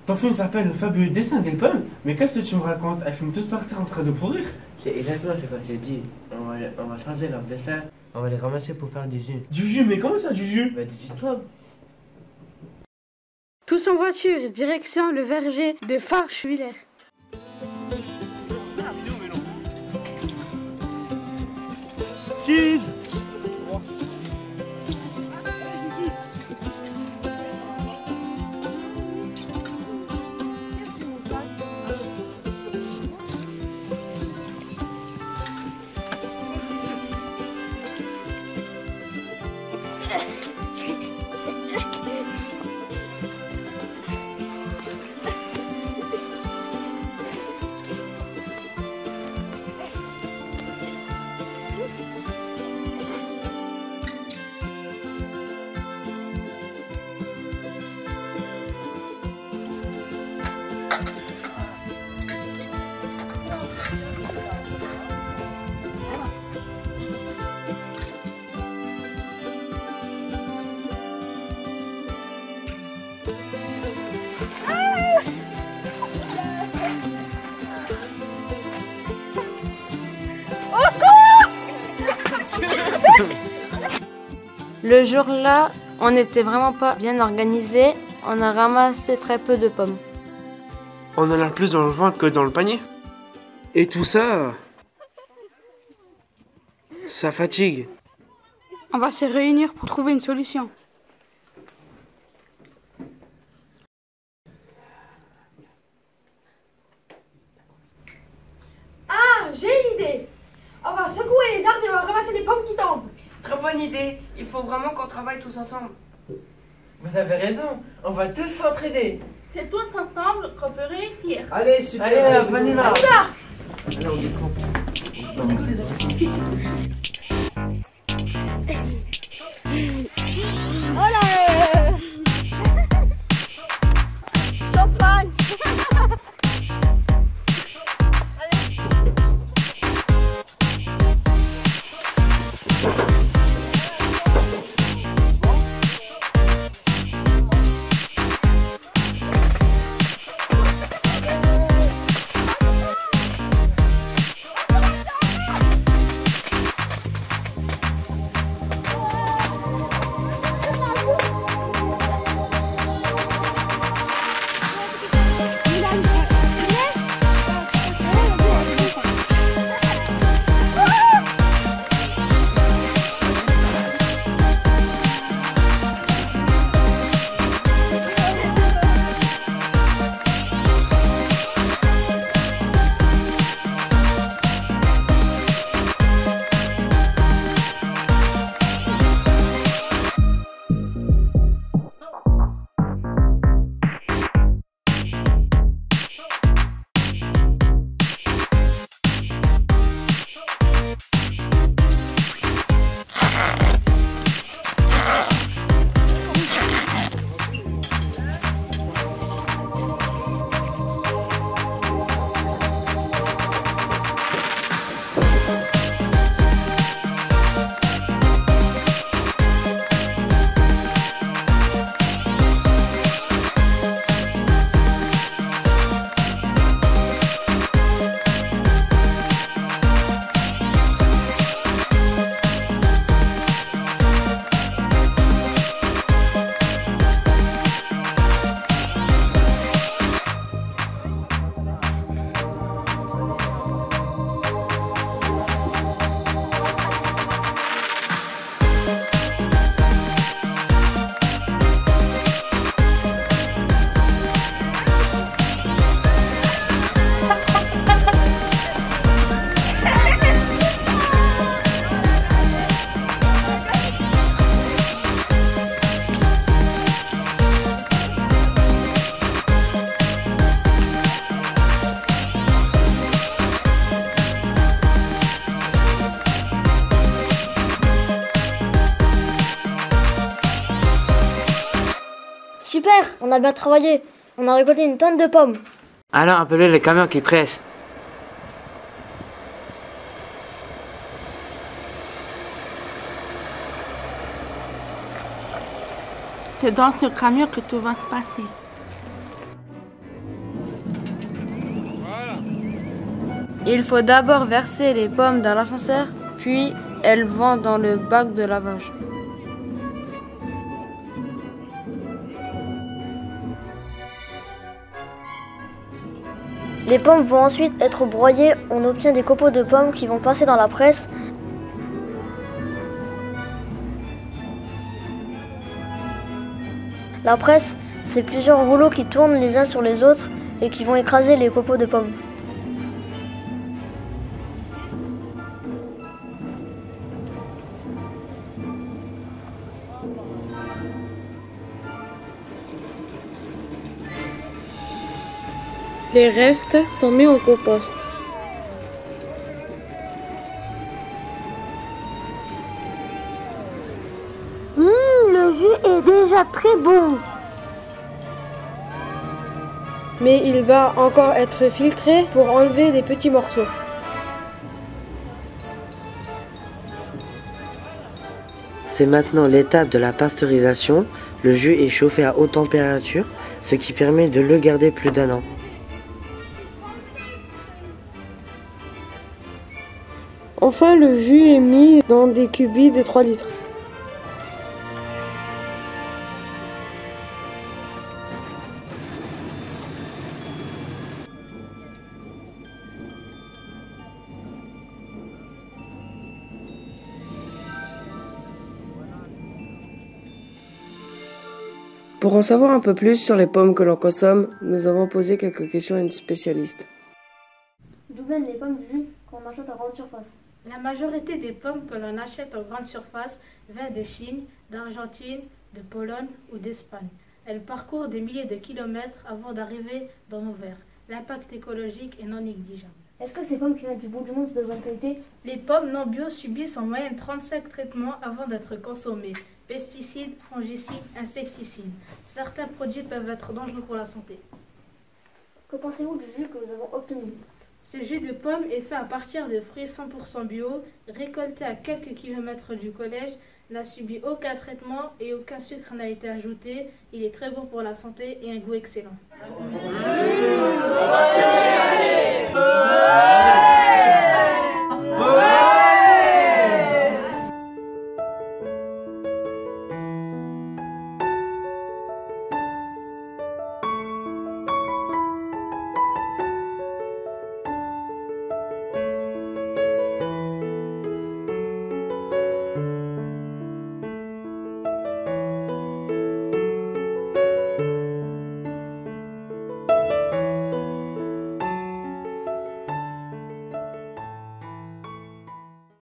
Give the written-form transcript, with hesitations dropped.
Ton film s'appelle Le fabuleux destin des pommes. Mais qu'est-ce que tu me racontes? Elles finissent tous par terre en train de pourrir. C'est exactement ce que j'ai dit. On va changer leur dessin. On va les ramasser pour faire du jus. Du jus, mais comment ça du jus? Bah, du jus de pomme. Tous en voiture, direction le verger de Farchevillers. Cheese. Le jour-là, on n'était vraiment pas bien organisé. On a ramassé très peu de pommes. On en a plus dans le ventre que dans le panier. Et tout ça, ça fatigue. On va se réunir pour trouver une solution. Ah, j'ai une idée. On va secouer les arbres et on va ramasser des pommes qui tombent. Très bonne idée. Il faut vraiment qu'on travaille tous ensemble. Vous avez raison. On va tous s'entraider. C'est tout ensemble, coopérer, tire. Allez, super. Allez, on y va. Allez, on décampe. Champagne. Super, on a bien travaillé. On a récolté une tonne de pommes. Alors, appelez les camions qui pressent. C'est dans ce camion que tout va se passer. Il faut d'abord verser les pommes dans l'ascenseur, puis elles vont dans le bac de lavage. Les pommes vont ensuite être broyées. On obtient des copeaux de pommes qui vont passer dans la presse. La presse, c'est plusieurs rouleaux qui tournent les uns sur les autres et qui vont écraser les copeaux de pommes. Les restes sont mis au compost. Le jus est déjà très bon. Mais il va encore être filtré pour enlever des petits morceaux. C'est maintenant l'étape de la pasteurisation. Le jus est chauffé à haute température, ce qui permet de le garder plus d'1 an. Enfin, le jus est mis dans des cubis de 3 litres. Pour en savoir un peu plus sur les pommes que l'on consomme, nous avons posé quelques questions à une spécialiste. D'où viennent les pommes du jus qu'on achète en grande surface? La majorité des pommes que l'on achète en grande surface vient de Chine, d'Argentine, de Pologne ou d'Espagne. Elles parcourent des milliers de kilomètres avant d'arriver dans nos verres. L'impact écologique est non négligeable. Est-ce que ces pommes qui viennent du bout du monde sont de bonne qualité? Les pommes non bio subissent en moyenne 35 traitements avant d'être consommées. Pesticides, fongicides, insecticides. Certains produits peuvent être dangereux pour la santé. Que pensez-vous du jus que nous avons obtenu? Ce jus de pomme est fait à partir de fruits 100% bio, récoltés à quelques kilomètres du collège, n'a subi aucun traitement et aucun sucre n'a été ajouté. Il est très bon pour la santé et un goût excellent.